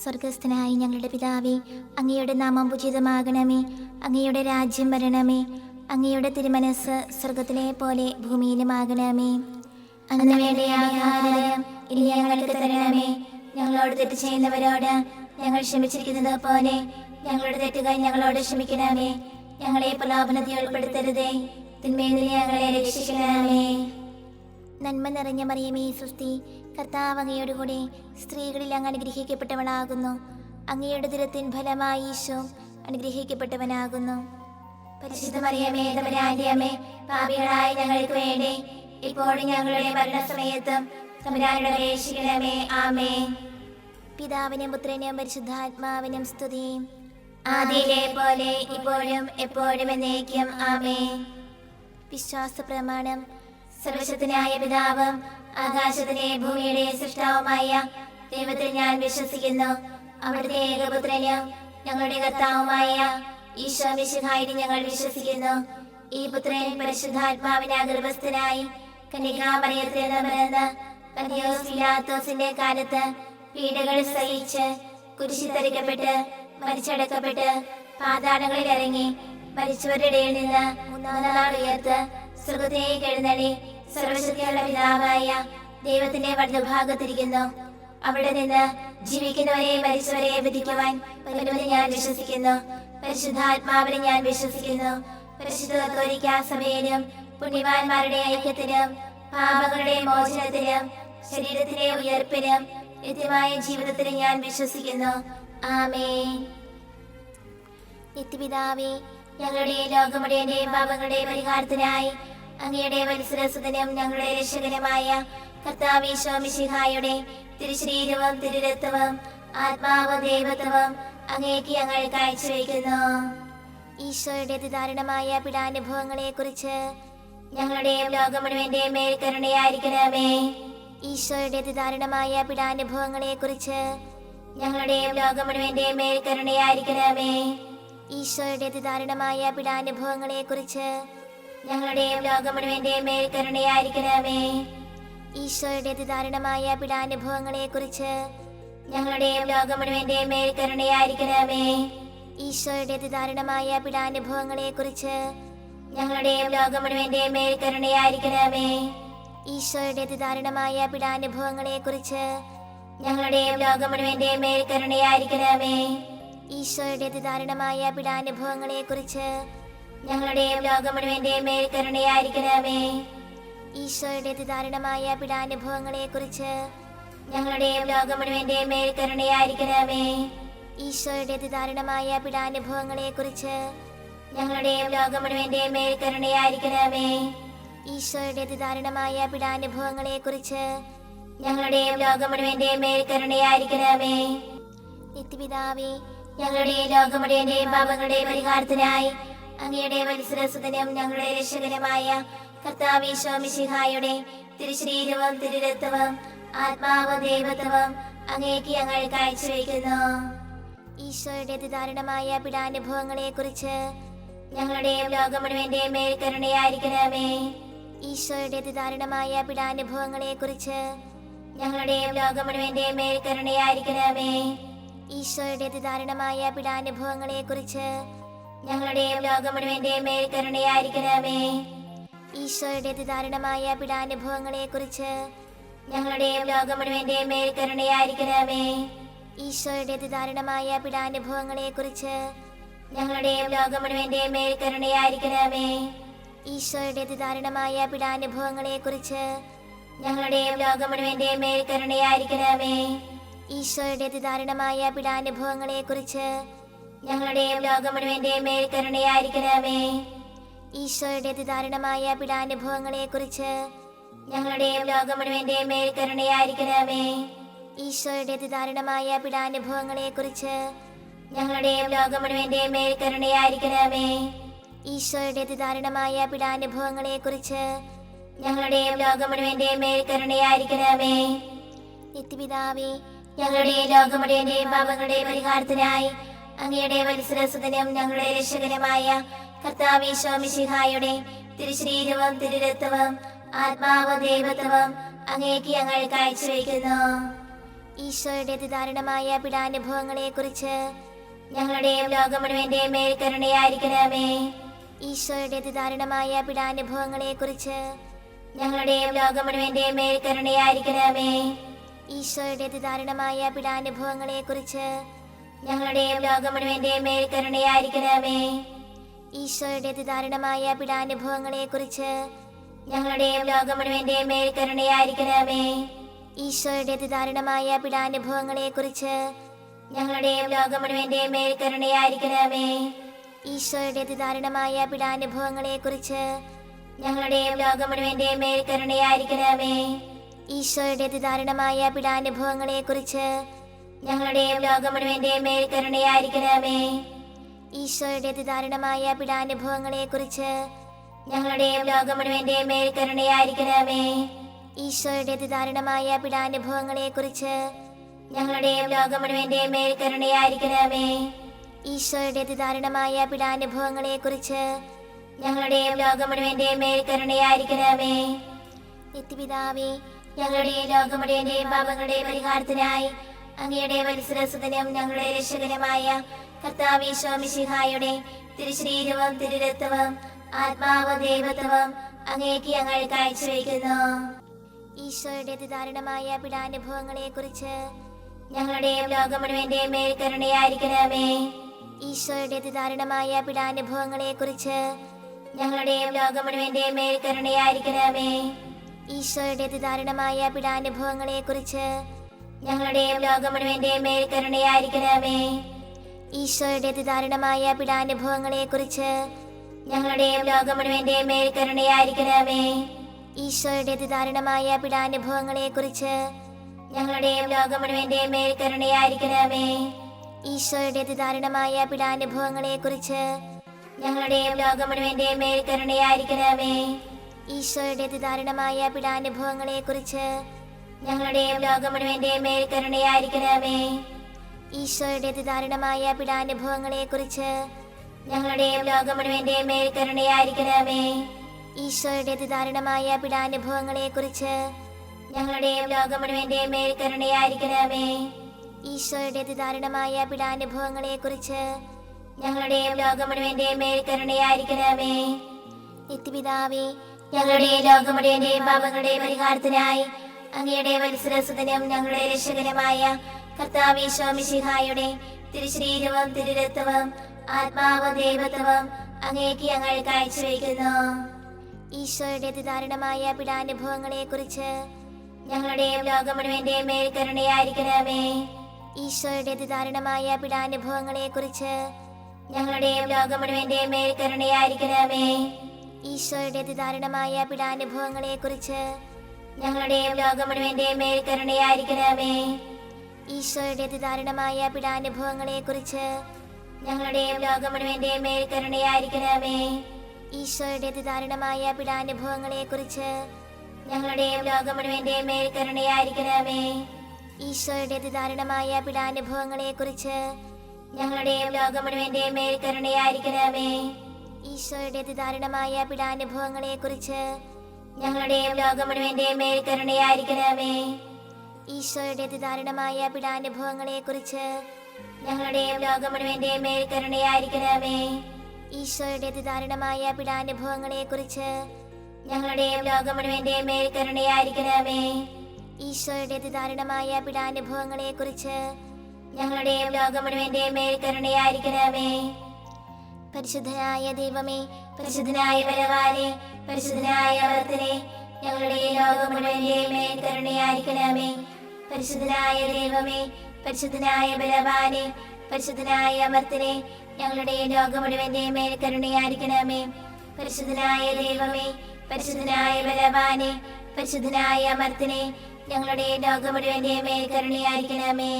സ്വർഗസ്ഥനായ ഞങ്ങളുടെ പിതാവേ, അങ്ങയുടെ നാമം ഉചിതമാകണമേ. അങ്ങയുടെ രാജ്യം വരണമേ. അങ്ങയുടെ തിരുമനസ് സ്വർഗത്തിലെ പോലെ ഭൂമിയിലുമാകണമേ. അന്ന് വേണ്ട ആഹാരം ഇനി ഞങ്ങൾക്ക് തരണമേ. ഞങ്ങളോട് തെറ്റ് ചെയ്യുന്നവരോട് ഞങ്ങൾ ക്ഷമിച്ചിരിക്കുന്നത് പോലെ ഞങ്ങളുടെ തെറ്റുകൾ ഞങ്ങളോട് ക്ഷമിക്കണമേ. ഞങ്ങളെ പ്രലോഭനത്തിൽ ഉൾപ്പെടുത്തരുതേ, തിന്മയിൽ നിന്ന് ഞങ്ങളെ രക്ഷിക്കണമേ. നന്മ നിറഞ്ഞ മറിയമേ, സ്വസ്തി, കർത്താവ് അങ്ങയോടുകൂടെ സ്ത്രീകളിൽ അങ്ങ് അനുഗ്രഹിക്കപ്പെട്ടവനാകുന്നു. അങ്ങയുടെ ദുരത്തിൻ ഫലമായി ഈശോ അനുഗ്രഹിക്കപ്പെട്ടവനാകുന്നു. പരിശുദ്ധ മറിയമേ, തമ്പുരാന്റെ അമ്മേ, പാപികളായ ഞങ്ങൾക്ക് വേണ്ടി ഇപ്പോഴും ഞങ്ങളുടെ മരണസമയത്തും തമ്പുരാനോട് അപേക്ഷിക്കണമേ. ആമേൻ. പിതാവിനും പുത്രനും പരിശുദ്ധാത്മാവിനും സ്തുതി, ആദിയിലെ പോലെ ഇപ്പോഴും എപ്പോഴും എന്നേക്കും. ആമേൻ. വിശ്വാസ പ്രമാണം. സർവശക്തനായ പിതാവും ആകാശത്തിലെ ഭൂമിയുടെ സൃഷ്ടാവുമായ ദൈവത്തിൽ ഞാൻ വിശ്വസിക്കുന്നു. അവിടുത്തെ ഏകപുത്രനും ഞങ്ങളുടെ കർത്താവുമായ ഈശോ മിശിഹായിൽ ഞങ്ങൾ വിശ്വസിക്കുന്നു. ഈ പുത്രൻ പരിശുദ്ധാത്മാവിനാൽ ഗർഭസ്ഥനായി കന്യകാമറിയത്തിൽ നിന്ന് പിറന്ന് പന്തിയോസ് പിലാത്തോസിന്റെ കാലത്ത് പീഡകൾ സഹിച്ച് കുരിശിൽ തറയ്ക്കപ്പെട്ട് മരിച്ചടക്കപ്പെട്ട് പാതാളങ്ങളിൽ ഇറങ്ങി മരിച്ചവരുടെ ഇടയിൽ നിന്ന് മൂന്നാം നാൾ ഉയർത്ത് സ്വർഗ്ഗത്തിലേക്ക് എഴുന്നള്ളി സർവശക്തിയുള്ള പിതാവായ ദൈവത്തിന്റെ വലതുഭാഗത്തിരിക്കുന്നു. അവിടെ നിന്ന് ജീവിക്കുന്നവരെ മരിച്ചവരെ വിധിക്കുവാൻ വരുമെന്ന് ഞാൻ വിശ്വസിക്കുന്നു. പരിശുദ്ധാത്മാവിനെ ഞാൻ വിശ്വസിക്കുന്നു. പരിശുദ്ധ കത്തോലിക്കാ സഭയിലും പുണ്യവാന്മാരുടെ ഐക്യത്തിലും പാപങ്ങളുടെ മോചനത്തിലും ശരീരത്തിലെ ഉയർപ്പിനും നിത്യമായ ജീവിതത്തിലും ഞാൻ വിശ്വസിക്കുന്നു. ആമേൻ. നിത്യപിതാവേ, ഞങ്ങളുടെ ലോകമുടേന്റെയും പാപങ്ങളുടെ പരിഹാരത്തിനായി അങ്ങയുടെ വത്സരസുതനും ഞങ്ങളുടെ രക്ഷകനുമായ കർത്താവ് ഈശോ മിശിഹായുടെ തിരുശരീരവും തിരുരക്തവും ആത്മാവും ദൈവത്വവും അങ്ങേക്ക് ഞങ്ങൾ കാഴ്ചവെക്കുന്നു. ഈശോയുടെ അതിദാരുണമായ പീഡാനുഭവങ്ങളെ കുറിച്ച് ഞങ്ങളുടെയും ലോകം മുഴുവന്റെയും മേൽ കരുണയായിരിക്കണമേ. ഈശോയുടെ അതിദാരുണമായ പീഡാനുഭവങ്ങളെ കുറിച്ച് ഞങ്ങളുടെയും ലോകം മുഴുവന്റെയും മേൽ കരുണയായിരിക്കണമേ. ഈശോയുടെ അതിദാരുണമായ പീഡാനുഭവങ്ങളെ കുറിച്ച് ഞങ്ങളുടെയും ലോകം മുഴുവന്റെയും മേൽ കരുണയായിരിക്കണമേ. ഈശോയുടെ അതിദാരുണമായ പീഡാനുഭവങ്ങളെ കുറിച്ച് ഞങ്ങളുടെയും ലോകം മുഴുവന്റെയും മേൽ കരുണയായിരിക്കണമേ. ഈശോയുടെ അതിദാരുണമായ പീഡാനുഭവങ്ങളെ കുറിച്ച് ഞങ്ങളുടെയും ലോകം മുഴുവന്റെയും മേൽ കരുണയായിരിക്കണമേ. ഈശോയുടെ അതിദാരുണമായ പീഡാനുഭവങ്ങളെ കുറിച്ച് ഞങ്ങളുടെയും ലോകം മുഴുവന്റെയും മേൽ കരുണയായിരിക്കണമേ. ഈശോയുടെ അതിദാരുണമായ പീഡാനുഭവങ്ങളെ കുറിച്ച് ഞങ്ങളുടെയും ലോകം മുഴുവന്റെയും മേൽ കരുണയായിരിക്കണമേ. ഈശോയുടെ അതിദാരുണമായ പീഡാനുഭവങ്ങളെ കുറിച്ച് ഞങ്ങളുടെയും ലോകം മുഴുവന്റെയും മേൽ കരുണയായിരിക്കണമേ. ഈശോയുടെ അതിദാരുണമായ പീഡാനുഭവങ്ങളെ കുറിച്ച് ഞങ്ങളുടെയും ലോകം മുഴുവന്റെയും മേൽ കരുണയായിരിക്കണമേ. ഈശോയുടെ അതിദാരുണമായ പീഡാനുഭവങ്ങളെ കുറിച്ച് ഞങ്ങളുടെയും ലോകം മുഴുവന്റെയും മേൽ കരുണയായിരിക്കണമേ. നിത്യപിതാവേ, ഞങ്ങളുടെ ലോകം മുഴുവന്റെയും പാപങ്ങളുടെ പരിഹാരത്തിനായി അങ്ങയുടെ വത്സരസുതനും ഞങ്ങളുടെ രക്ഷകനുമായ കർത്താവ് ഈശോ മിശിഹായുടെ തിരുശരീരവും തിരുരക്തവും ആത്മാവും ദൈവത്വവും അങ്ങേക്ക് ഞങ്ങൾ കാഴ്ചവെക്കുന്നു. ഈശോയുടെ അതിദാരുണമായ പീഡാനുഭവങ്ങളെ കുറിച്ച് ഞങ്ങളുടെയും ലോകം മുഴുവന്റെയും മേൽ കരുണയായിരിക്കണമേ. ഈശോയുടെ അതിദാരുണമായ പീഡാനുഭവങ്ങളെ കുറിച്ച് ഞങ്ങളുടെയും ലോകം മുഴുവന്റെയും മേൽ കരുണയായിരിക്കണമേ. ഈശോയുടെ അതിദാരുണമായ പീഡാനുഭവങ്ങളെ കുറിച്ച് ഞങ്ങളുടെയും ലോകം മുഴുവന്റെയും മേൽ കരുണയായിരിക്കണമേ. ഈശോയുടെ അതിദാരുണമായ പീഡാനുഭവങ്ങളെ കുറിച്ച് ഞങ്ങളുടെയും ലോകം മുഴുവന്റെയും മേൽ കരുണയായിരിക്കണമേ. ഈശോയുടെ അതിദാരുണമായ പീഡാനുഭവങ്ങളെ കുറിച്ച് ഞങ്ങളുടെയും ലോകം മുഴുവന്റെയും മേൽ കരുണയായിരിക്കണമേ. ഈശോയുടെ അതിദാരുണമായ പീഡാനുഭവങ്ങളെ കുറിച്ച് ഞങ്ങളുടെയും ലോകം മുഴുവന്റെയും മേൽ കരുണയായിരിക്കണമേ. ഈശോയുടെ അതിദാരുണമായ പീഡാനുഭവങ്ങളെ കുറിച്ച് ഞങ്ങളുടെയും ലോകം മുഴുവന്റെയും മേൽ കരുണയായിരിക്കണമേ. ഈശോയുടെ അതിദാരുണമായ പീഡാനുഭവങ്ങളെ കുറിച്ച് ഞങ്ങളുടെയും ലോകം മുഴുവന്റെയും മേൽ കരുണയായിരിക്കണമേ. ഈശോയുടെ അതിദാരുണമായ പീഡാനുഭവങ്ങളെ കുറിച്ച് ഞങ്ങളുടെയും ലോകം മുഴുവന്റെയും മേൽ കരുണയായിരിക്കണമേ. ഈശോയുടെ അതിദാരുണമായ പീഡാനുഭവങ്ങളെ കുറിച്ച് ഞങ്ങളുടെയും ലോകം മുഴുവന്റെയും മേൽ കരുണയായിരിക്കണമേ. നിത്യപിതാവേ, ഞങ്ങളുടെ ലോകം മുഴുവന്റെയും പാപങ്ങളുടെ പരിഹാരത്തിനായി അങ്ങയുടെ വത്സരസുതനും ഞങ്ങളുടെ രക്ഷകനുമായ കർത്താവ് ഈശോ മിശിഹായുടെ തിരുശരീരവും തിരുരക്തവും ആത്മാവും ദൈവത്വവും അങ്ങേക്ക് ഞങ്ങൾ കാഴ്ചവെക്കുന്നു. ഈശോയുടെ അതിദാരുണമായ പീഡാനുഭവങ്ങളെക്കുറിച്ച് ഞങ്ങളുടെയും ലോകം മുഴുവന്റെയും മേൽ കരുണയായിരിക്കണമേ. ഈശോയുടെ അതിദാരുണമായ പീഡാനുഭവങ്ങളെക്കുറിച്ച് ഞങ്ങളുടെയും ലോകം മുഴുവന്റെയും മേൽ കരുണയായിരിക്കണമേ. ഈശോയുടെ അതിദാരുണമായ പീഡാനുഭവങ്ങളെക്കുറിച്ച് ഞങ്ങളുടെയും ലോകം മുഴുവന്റെയും മേൽ കരുണയായിരിക്കണമേ. ഈശോയുടെ അതിദാരുണമായ പീഡാനുഭവങ്ങളെക്കുറിച്ച് ഞങ്ങളുടെയും ലോകം മുഴുവന്റെയും മേൽ കരുണയായിരിക്കണമേ. ഈശോയുടെ അതിദാരുണമായ പീഡാനുഭവങ്ങളെക്കുറിച്ച് ഞങ്ങളുടെയും ലോകം മുഴുവന്റെയും മേൽ കരുണയായിരിക്കണമേ. ഈശോയുടെ അതിദാരുണമായ പീഡാനുഭവങ്ങളെക്കുറിച്ച് ഞങ്ങളുടെയും ലോകം മുഴുവന്റെയും മേൽ കരുണയായിരിക്കണമേ. ഈശോയുടെ അതിദാരുണമായ പീഡാനുഭവങ്ങളെക്കുറിച്ച് ഞങ്ങളുടെയും ലോകം മുഴുവന്റെയും മേൽ കരുണയായിരിക്കണമേ. ഈശോയുടെ അതിദാരുണമായ പീഡാനുഭവങ്ങളെക്കുറിച്ച് ഞങ്ങളുടെയും ലോകം മുഴുവന്റെയും മേൽ കരുണയായിരിക്കണമേ. ഈശോയുടെ അതിദാരുണമായ പീഡാനുഭവങ്ങളെക്കുറിച്ച് ഞങ്ങളുടെയും ലോകം മുഴുവന്റെയും മേൽ കരുണയായിരിക്കണമേ. ഈശോയുടെ അതിദാരുണമായ പീഡാനുഭവങ്ങളെക്കുറിച്ച് ഞങ്ങളുടെയും ലോകം മുഴുവന്റെയും മേൽ കരുണയായിരിക്കണമേ. നിത്യപിതാവേ, ഞങ്ങളുടെയും ലോകം മുഴുവന്റെയും പാപങ്ങളുടെ പരിഹാരത്തിനായി അങ്ങയുടെ വത്സരസുതനും ഞങ്ങളുടെ രക്ഷകനുമായ കർത്താവ് ഈശോ മിശിഹായുടെ തിരുശരീരവും തിരുരക്തവും ആത്മാവും ദൈവത്വവും അങ്ങേക്ക് ഞങ്ങൾ കാഴ്ചവെക്കുന്നു. ഈശോയുടെ അതിദാരുണമായ പീഡാനുഭവങ്ങളെക്കുറിച്ച് ഞങ്ങളുടെയും ലോകം മുഴുവന്റെയും മേൽ കരുണയായിരിക്കണമേ. ഈശോയുടെ അതിദാരുണമായ പീഡാനുഭവങ്ങളെക്കുറിച്ച് ഞങ്ങളുടെയും ലോകം മുഴുവന്റെയും മേൽ കരുണയായിരിക്കണമേ. ഈശോയുടെ അതിദാരുണമായ പീഡാനുഭവങ്ങളെക്കുറിച്ച് ഞങ്ങളുടെയും ലോകം മുഴുവന്റെയും മേൽ കരുണയായിരിക്കണമേ. ഈശോയുടെ അതിദാരുണമായ പീഡാനുഭവങ്ങളെക്കുറിച്ച് ഞങ്ങളുടെയും ലോകം മുഴുവന്റെയും മേൽ കരുണയായിരിക്കണമേ. ഈശോയുടെ അതിദാരുണമായ പീഡാനുഭവങ്ങളെക്കുറിച്ച് ഞങ്ങളുടെയും ലോകം മുഴുവന്റെയും മേൽ കരുണയായിരിക്കണമേ. ഈശോയുടെ അതിദാരുണമായ പീഡാനുഭവങ്ങളെക്കുറിച്ച് ഞങ്ങളുടെയും ലോകം മുഴുവന്റെയും മേൽ കരുണയായിരിക്കണമേ. ഈശോയുടെ അതിദാരുണമായ പീഡാനുഭവങ്ങളെക്കുറിച്ച് ഞങ്ങളുടെയും ലോകം മുഴുവന്റെയും മേൽ കരുണയായിരിക്കണമേ. ഈശോയുടെ അതിദാരുണമായ പീഡാനുഭവങ്ങളെക്കുറിച്ച് ഞങ്ങളുടെയും ലോകം മുഴുവന്റെയും മേൽ കരുണയായിരിക്കണമേ. ഈശോയുടെ അതിദാരുണമായ പീഡാനുഭവങ്ങളെക്കുറിച്ച് ഞങ്ങളുടെയും ലോകം മുഴുവന്റെയും മേൽ കരുണയായിരിക്കണമേ. ഈശോയുടെ അതിദാരുണമായ പീഡാനുഭവങ്ങളെക്കുറിച്ച് ഞങ്ങളുടെയും ലോകം മുഴുവന്റെയും മേൽ കരുണയായിരിക്കണമേ. നിത്യപിതാവേ, ഞങ്ങളുടെയും ലോകം മുഴുവന്റെയും പാപങ്ങളുടെ പരിഹാരത്തിനായി അങ്ങയുടെ വത്സരസുതനും ഞങ്ങളുടെ രക്ഷകനുമായ കർത്താവ് ഈശോ മിശിഹായുടെ തിരുശരീരവും തിരുരക്തവും ആത്മാവും ദൈവത്വവും അങ്ങേക്ക് ഞങ്ങൾ കാഴ്ചവെക്കുന്നു. ഈശോയുടെ അതിദാരുണമായ പീഡാനുഭവങ്ങളെക്കുറിച്ച് ഞങ്ങളുടെയും ലോകം മുഴുവന്റെയും മേൽ കരുണയായിരിക്കണമേ. ഈശോയുടെ അതിദാരുണമായ പീഡാനുഭവങ്ങളെക്കുറിച്ച് ഞങ്ങളുടെയും ലോകം മുഴുവന്റെയും മേൽ കരുണയായിരിക്കണമേ. ഈശോയുടെ അതിദാരുണമായ പീഡാനുഭവങ്ങളെക്കുറിച്ച് ഞങ്ങളുടെയും ലോകം മുഴുവന്റെയും മേൽ കരുണയായിരിക്കണമേ. ഈശോയുടെ അതിദാരുണമായ പീഡാനുഭവങ്ങളെക്കുറിച്ച് ഞങ്ങളുടെയും ലോകം മുഴുവന്റെയും മേൽ കരുണയായിരിക്കണമേ. ഈശോയുടെ അതിദാരുണമായ പീഡാനുഭവങ്ങളെക്കുറിച്ച് ഞങ്ങളുടെയും ലോകം മുഴുവന്റെയും മേൽ കരുണയായിരിക്കണമേ. ഈശോയുടെ അതിദാരുണമായ പീഡാനുഭവങ്ങളെക്കുറിച്ച് ഞങ്ങളുടെയും ലോകം മുഴുവന്റെയും മേൽ കരുണയായിരിക്കണമേ. ഈശോയുടെ അതിദാരുണമായ പീഡാനുഭവങ്ങളെക്കുറിച്ച് ഞങ്ങളുടെയും ലോകം മുഴുവന്റെയും മേൽ കരുണയായിരിക്കണമേ. ഈശോയുടെ അതിദാരുണമായ പീഡാനുഭവങ്ങളെക്കുറിച്ച് ഞങ്ങളുടെയും ലോകം മുഴുവന്റെയും മേൽ കരുണയായിരിക്കണമേ. ഈശോയുടെ അതിദാരുണമായ പീഡാനുഭവങ്ങളെക്കുറിച്ച് ഞങ്ങളുടെയും ലോകം മുഴുവന്റെയും മേൽ കരുണയായിരിക്കണമേ. ഈശോയുടെ അതിദാരുണമായ പീഡാനുഭവങ്ങളെക്കുറിച്ച് ഞങ്ങളുടെയും ലോകം മുഴുവന്റെയും മേൽ കരുണയായിരിക്കണമേ. പരിശുദ്ധനായ ദൈവമേ, പരിശുദ്ധനായ ബലവാനേ, പരിശുദ്ധനായ അമർത്തനേ, ഞങ്ങളുടെ ലോകം മുഴുവന്റെയും മേൽ കരുണയായിരിക്കണമേ. പരിശുദ്ധനായ ദൈവമേ, പരിശുദ്ധനായ ബലവാനേ, പരിശുദ്ധനായ അമർത്തനേ, ഞങ്ങളുടെ ലോകം മുഴുവന്റെയും മേൽ കരുണയായിരിക്കണമേ. പരിശുദ്ധനായ ദൈവമേ, പരിശുദ്ധനായ ബലവാനേ, പരിശുദ്ധനായ അമർത്തനേ, ഞങ്ങളുടെ ലോകം മുഴുവന്റെയും മേൽ കരുണയായിരിക്കണമേ.